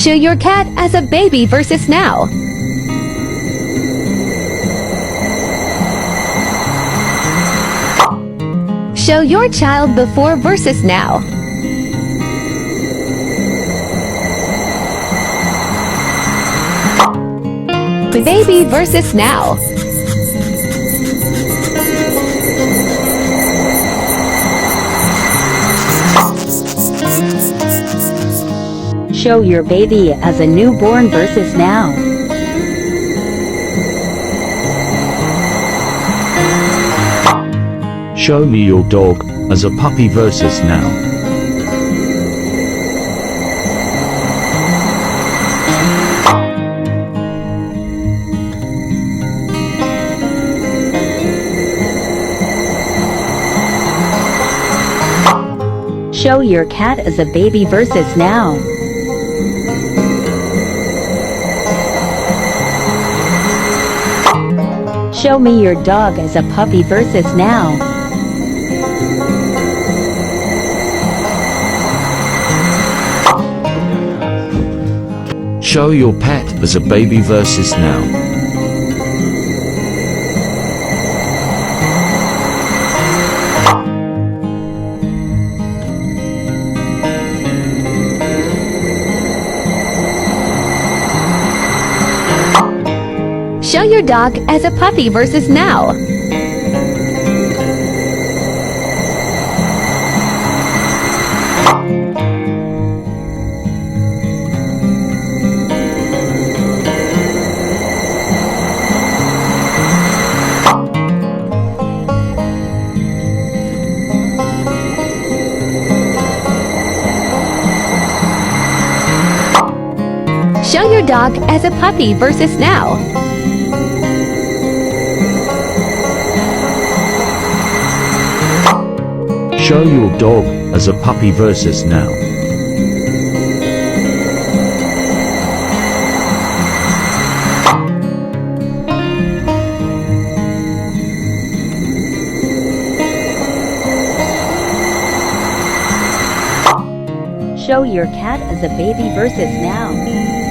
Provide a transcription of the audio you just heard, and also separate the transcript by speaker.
Speaker 1: Show your cat as a baby versus now. Show your child before versus now. Baby versus now.
Speaker 2: Show your baby as a newborn versus now.
Speaker 3: Show me your dog as a puppy versus now.
Speaker 2: Show your cat as a baby versus now. Show me your dog as a puppy versus now.
Speaker 3: Show your pet as a baby versus now.
Speaker 1: Show your dog as a puppy versus now. Show your dog as a puppy versus now.
Speaker 3: Show your dog as a puppy versus now.
Speaker 2: Show your cat as a baby versus now.